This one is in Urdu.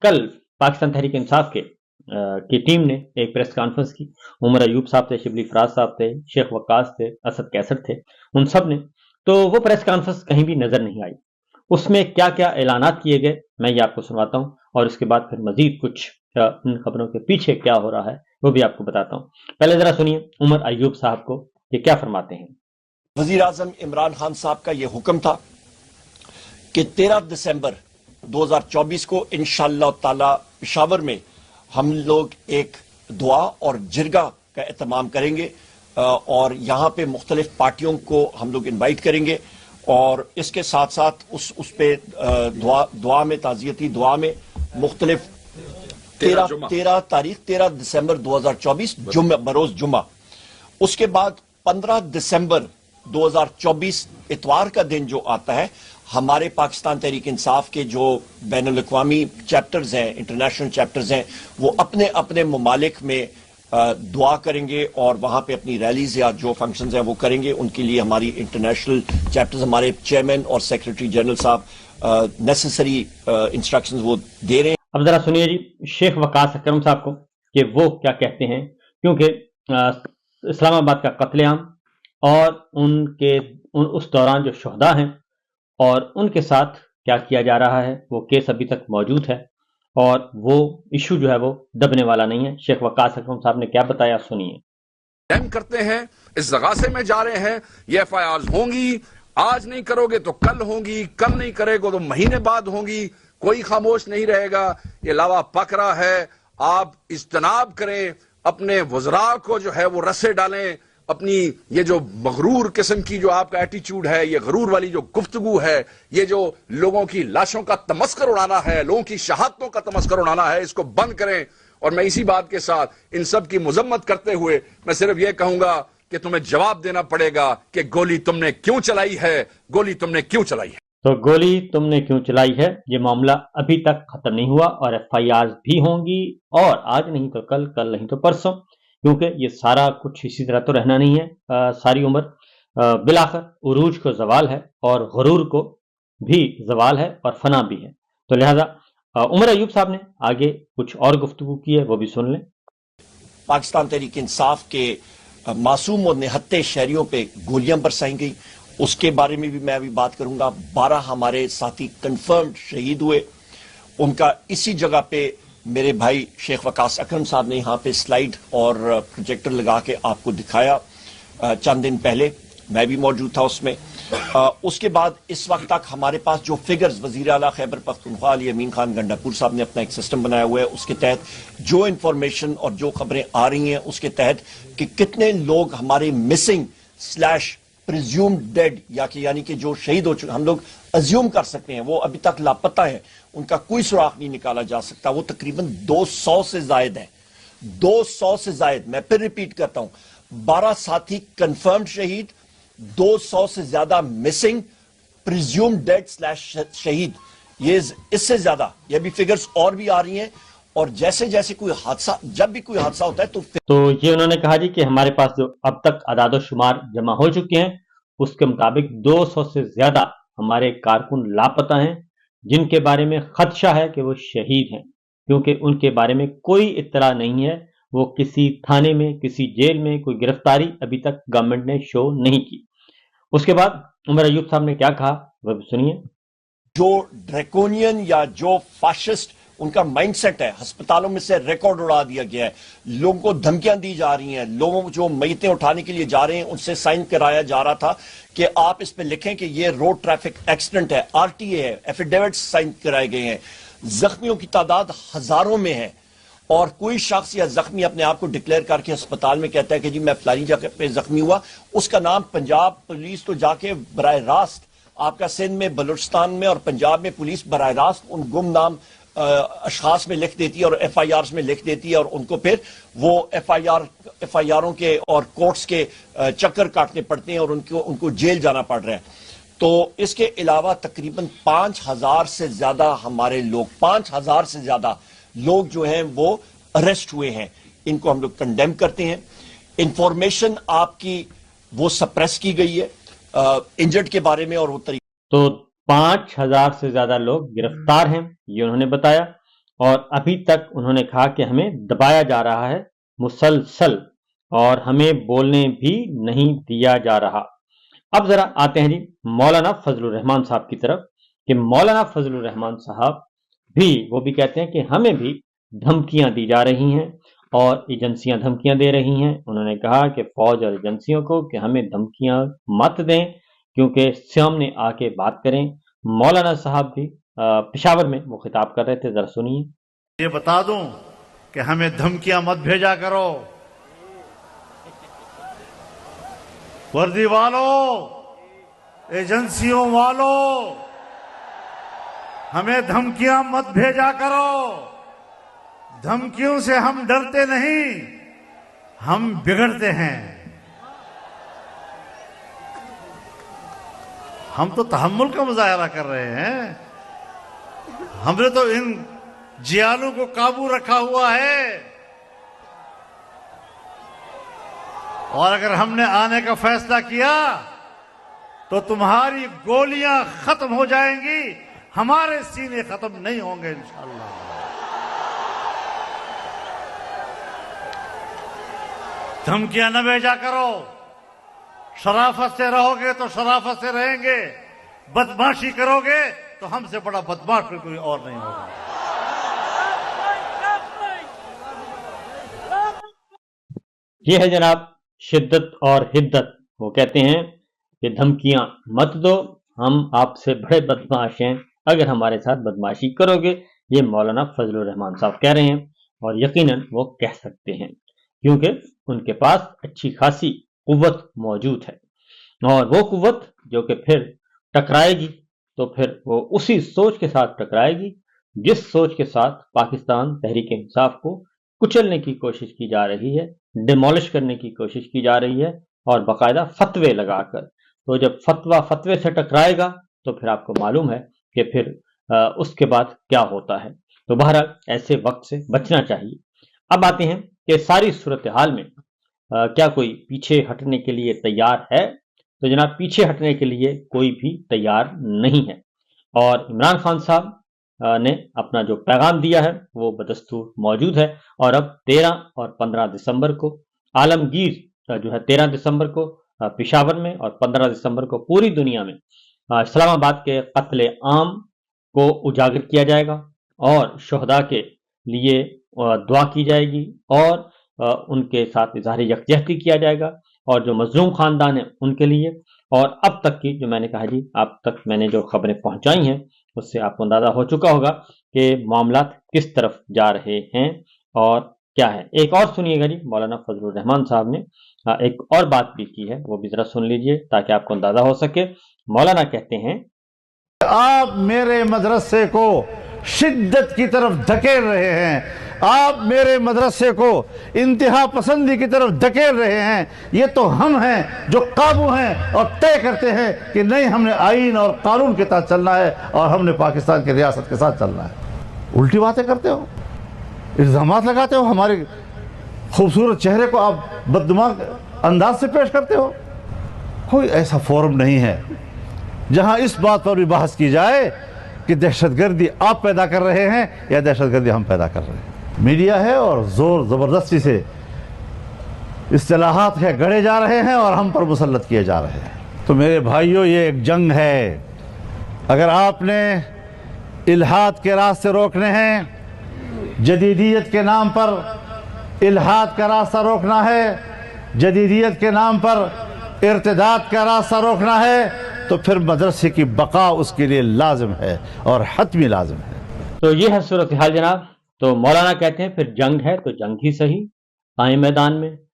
کل پاکستان تحریک انصاف کی ٹیم نے ایک پریس کانفرنس کی. عمر ایوب صاحب تھے, شبلی فراز صاحب تھے, شیخ وقاص تھے, اسد کیسر تھے, ان سب نے. تو وہ پریس کانفرنس کہیں بھی نظر نہیں آئی. اس میں کیا کیا اعلانات کیے گئے میں یہ آپ کو سنواتا ہوں, اور اس کے بعد پھر مزید کچھ ان خبروں کے پیچھے کیا ہو رہا ہے وہ بھی آپ کو بتاتا ہوں. پہلے ذرا سنیے عمر ایوب صاحب کو یہ کیا فرماتے ہیں. وزیر اعظم عمران خان صاحب کا یہ حکم تھا کہ 13 دسمبر 2024 کو انشاءاللہ تعالی پشاور میں ہم لوگ ایک دعا اور جرگہ کا اہتمام کریں گے, اور یہاں پہ مختلف پارٹیوں کو ہم لوگ انوائٹ کریں گے, اور اس کے ساتھ ساتھ اس پہ دعا میں تعزیتی دعا میں مختلف 13 دسمبر 2024 بروز جمعہ. اس کے بعد 15 دسمبر 2024 اتوار کا دن جو آتا ہے, ہمارے پاکستان تحریک انصاف کے جو بین الاقوامی چیپٹرز ہیں, انٹرنیشنل چیپٹرز ہیں, وہ اپنے اپنے ممالک میں دعا کریں گے اور وہاں پہ اپنی ریلیز یا جو فنکشنز ہیں وہ کریں گے. ان کے لیے ہماری انٹرنیشنل چیپٹرز, ہمارے چیئرمین اور سیکرٹری جنرل صاحب نیسسری انسٹرکشنز وہ دے رہے ہیں. اب ذرا سنیے جی شیخ وقاص اکرم صاحب کو کہ وہ کیا کہتے ہیں, کیونکہ اسلام آباد کا قتل عام اور اس دوران جو شہداء ہیں اور ان کے ساتھ کیا کیا جا رہا ہے, وہ کیس ابھی تک موجود ہے اور وہ ایشو جو ہے وہ دبنے والا نہیں ہے. شیخ وقاص اکرم صاحب نے کیا بتایا سنیے. ڈیم کرتے ہیں, اس زغاسے میں جا رہے ہیں, یہ ایف آئی آرز ہوں گی, آج نہیں کرو گے تو کل ہوں گی, کل نہیں کرے گا تو مہینے بعد ہوں گی, کوئی خاموش نہیں رہے گا. یہ لاوا پک رہا ہے, آپ اجتناب کریں, اپنے وزراء کو جو ہے وہ رسے ڈالیں. اپنی یہ جو مغرور قسم کی جو آپ کا ایٹیچیوڈ ہے, یہ غرور والی جو گفتگو ہے, یہ جو لوگوں کی لاشوں کا تمسخر اڑانا ہے, لوگوں کی شہادتوں کا تمسخر اڑانا ہے, اس کو بند کریں. اور میں اسی بات کے ساتھ ان سب کی مذمت کرتے ہوئے میں صرف یہ کہوں گا کہ تمہیں جواب دینا پڑے گا کہ گولی تم نے کیوں چلائی ہے, گولی تم نے کیوں چلائی ہے. تو گولی تم نے کیوں چلائی ہے, یہ معاملہ ابھی تک ختم نہیں ہوا اور ایف آئی آر بھی ہوں گی, اور آج نہیں تو کل, کل نہیں تو پرسوں, کیونکہ یہ سارا کچھ اسی طرح تو رہنا نہیں ہے ساری عمر. بالآخر عروج کو زوال ہے اور غرور کو بھی زوال ہے اور فنا بھی ہے. تو لہذا عمر ایوب صاحب نے آگے کچھ اور گفتگو کی ہے, وہ بھی سن لیں. پاکستان تحریک انصاف کے معصوم اور نہتے شہریوں پہ گولیاں برسائی گئی, اس کے بارے میں بھی میں ابھی بات کروں گا. 12 ہمارے ساتھی کنفرمڈ شہید ہوئے. ان کا اسی جگہ پہ میرے بھائی شیخ وقاص اکرم صاحب نے یہاں پہ سلائیڈ اور پروجیکٹر لگا کے آپ کو دکھایا چند دن پہلے, میں بھی موجود تھا اس میں. اس کے بعد اس وقت تک ہمارے پاس جو فگرز وزیر اعلیٰ خیبر پختونخوا علی امین خان گنڈاپور صاحب نے اپنا ایک سسٹم بنایا ہوا ہے, اس کے تحت جو انفارمیشن اور جو خبریں آ رہی ہیں اس کے تحت کہ کتنے لوگ ہمارے مسنگ سلیش پریزیوم ڈیڈ یعنی کہ جو شہید ہو چکے, ہم لوگ ازیوم کر سکتے ہیں وہ ابھی تک لاپتہ ہیں, ان کا کوئی سراغ نہیں نکالا جا سکتا. وہ تقریباً 200 سے زائد ہیں, 200 سے زائد. میں پھر ریپیٹ کرتا ہوں, 12 ساتھی کنفرمڈ شہید, 200 سے زیادہ مسنگ, پریزیوم ڈیڈ سلیش شہید. یہ اس سے زیادہ یہ بھی فگرز اور بھی آ رہی ہیں, اور جیسے جیسے کوئی حادثہ, جب بھی کوئی حادثہ ہوتا ہے تو یہ انہوں نے کہا جی کہ ہمارے پاس جو اب تک اعداد و شمار جمع ہو چکے ہیں اس کے مطابق 200 سے زیادہ ہمارے کارکن لاپتہ ہیں, جن کے بارے میں خدشہ ہے کہ وہ شہید ہیں, کیونکہ ان کے بارے میں کوئی اطلاع نہیں ہے. وہ کسی تھانے میں, کسی جیل میں کوئی گرفتاری ابھی تک گورنمنٹ نے شو نہیں کی. اس کے بعد عمر ایوب صاحب نے کیا کہا وہ سنیے. جو ڈریکونین یا جو فاشسٹ ان کا مائنڈ سیٹ ہے, ہسپتالوں میں سے ریکارڈ اڑا دیا گیا ہے, لوگوں کو دھمکیاں دی جا رہی ہیں, لوگوں کو جو میتیں اٹھانے کے لیے جا رہے ہیں ان سے سائن کرایا جا رہا تھا کہ آپ اس پہ لکھیں کہ یہ روڈ ٹریفک ایکسیڈنٹ ہے, آر ٹی اے ہے, ایفیڈیوٹ سائن کرائے گئے ہیں. زخمیوں کی تعداد ہزاروں میں ہے, اور کوئی شخص یا زخمی اپنے آپ کو ڈکلیئر کر کے ہسپتال میں کہتا ہے کہ جی میں فلانی جگہ پہ زخمی ہوا, اس کا نام پنجاب پولیس تو جا کے براہ راست آپ کا سندھ میں, بلوچستان میں اور پنجاب میں پولیس براہ راست ان گم نام اشخاص میں لکھ دیتی ہے اور ایف آئی آرز میں لکھ دیتی ہے, اور ان کو پھر وہ ایف آئی آروں کے اور کورٹس کے چکر کاٹنے پڑتے ہیں اور ان کو جیل جانا پڑ رہا ہے. تو اس کے علاوہ تقریباً 5000 سے زیادہ ہمارے لوگ, 5000 سے زیادہ لوگ جو ہیں وہ اریسٹ ہوئے ہیں. ان کو ہم لوگ کنڈیم کرتے ہیں. انفارمیشن آپ کی وہ سپریس کی گئی ہے انجرڈ کے بارے میں, اور وہ طریقہ. تو 5000 سے زیادہ لوگ گرفتار ہیں یہ انہوں نے بتایا, اور ابھی تک انہوں نے کہا کہ ہمیں دبایا جا رہا ہے مسلسل اور ہمیں بولنے بھی نہیں دیا جا رہا۔ اب ذرا آتے ہیں جی مولانا فضل الرحمان صاحب کی طرف کہ مولانا فضل الرحمان صاحب بھی وہ بھی کہتے ہیں کہ ہمیں بھی دھمکیاں دی جا رہی ہیں اور ایجنسیاں دھمکیاں دے رہی ہیں۔ انہوں نے کہا کہ فوج اور ایجنسیوں کو کہ ہمیں دھمکیاں مت دیں کیونکہ سامنے آ کے بات کریں۔ مولانا صاحب بھی پشاور میں وہ خطاب کر رہے تھے، ذرا سنیے۔ یہ بتا دوں کہ ہمیں دھمکیاں مت بھیجا کرو، وردی والوں، ایجنسیوں والوں، ہمیں دھمکیاں مت بھیجا کرو۔ دھمکیوں سے ہم ڈرتے نہیں، ہم بگڑتے ہیں۔ ہم تو تحمل کا مظاہرہ کر رہے ہیں، ہم نے تو ان جیالوں کو قابو رکھا ہوا ہے، اور اگر ہم نے آنے کا فیصلہ کیا تو تمہاری گولیاں ختم ہو جائیں گی، ہمارے سینے ختم نہیں ہوں گے انشاءاللہ۔ دھمکیاں نہ بھیجا کرو، شرافت سے رہو گے تو شرافت سے رہیں گے، بدماشی کرو گے تو ہم سے بڑا بدماش کوئی اور نہیں ہوگا۔ یہ ہے جناب شدت اور حدت۔ وہ کہتے ہیں کہ دھمکیاں مت دو، ہم آپ سے بڑے بدماش ہیں اگر ہمارے ساتھ بدماشی کرو گے۔ یہ مولانا فضل الرحمان صاحب کہہ رہے ہیں، اور یقیناً وہ کہہ سکتے ہیں کیونکہ ان کے پاس اچھی خاصی قوت موجود ہے، اور وہ قوت جو کہ پھر ٹکرائے گی تو پھر وہ اسی سوچ کے ساتھ ٹکرائے گی جس سوچ کے ساتھ پاکستان تحریک انصاف کو کچلنے کی کوشش کی جا رہی ہے، ڈیمولش کرنے کی کوشش کی جا رہی ہے، اور باقاعدہ فتوے لگا کر۔ تو جب فتوے سے ٹکرائے گا تو پھر آپ کو معلوم ہے کہ پھر اس کے بعد کیا ہوتا ہے۔ تو بہرحال ایسے وقت سے بچنا چاہیے۔ اب آتے ہیں کہ ساری صورتحال میں کیا کوئی پیچھے ہٹنے کے لیے تیار ہے؟ تو جناب پیچھے ہٹنے کے لیے کوئی بھی تیار نہیں ہے، اور عمران خان صاحب نے اپنا جو پیغام دیا ہے وہ بدستور موجود ہے، اور اب 13 اور 15 دسمبر کو عالمگیر جو ہے 13 دسمبر کو پشاور میں اور 15 دسمبر کو پوری دنیا میں اسلام آباد کے قتل عام کو اجاگر کیا جائے گا، اور شہداء کے لیے دعا کی جائے گی، اور ان کے ساتھ اظہار یکجہتی کیا جائے گا، اور جو مظلوم خاندان ہیں ان کے لیے۔ اور اب تک کی جو میں نے کہا جی اب تک میں نے جو خبریں پہنچائی ہیں اس سے آپ کو اندازہ ہو چکا ہوگا کہ معاملات کس طرف جا رہے ہیں اور کیا ہے۔ ایک اور سنیے گا جی، مولانا فضل الرحمان صاحب نے ایک اور بات بھی کی ہے، وہ بھی ذرا سن لیجئے تاکہ آپ کو اندازہ ہو سکے۔ مولانا کہتے ہیں آپ میرے مدرسے کو شدت کی طرف دھکیل رہے ہیں، آپ میرے مدرسے کو انتہا پسندی کی طرف دھکیل رہے ہیں۔ یہ تو ہم ہیں جو قابو ہیں اور طے کرتے ہیں کہ نہیں، ہم نے آئین اور قانون کے تحت چلنا ہے اور ہم نے پاکستان کی ریاست کے ساتھ چلنا ہے۔ الٹی باتیں کرتے ہو، الزامات لگاتے ہو، ہمارے خوبصورت چہرے کو آپ بددماغ انداز سے پیش کرتے ہو۔ کوئی ایسا فورم نہیں ہے جہاں اس بات پر بھی بحث کی جائے کہ دہشت گردی آپ پیدا کر رہے ہیں یا دہشت گردی ہم پیدا کر رہے ہیں۔ میڈیا ہے اور زور زبردستی سے اصطلاحات کے گڑے جا رہے ہیں اور ہم پر مسلط کیے جا رہے ہیں۔ تو میرے بھائیوں، یہ ایک جنگ ہے۔ اگر آپ نے الحاد کے راستے روکنے ہیں، جدیدیت کے نام پر الحاد کا راستہ روکنا ہے، جدیدیت کے نام پر ارتداد کا راستہ روکنا ہے، تو پھر مدرسے کی بقا اس کے لیے لازم ہے اور حتمی لازم ہے۔ تو یہ ہے صورتحال جناب۔ تو مولانا کہتے ہیں پھر جنگ ہے تو جنگ ہی صحیح، آئیں میدان میں،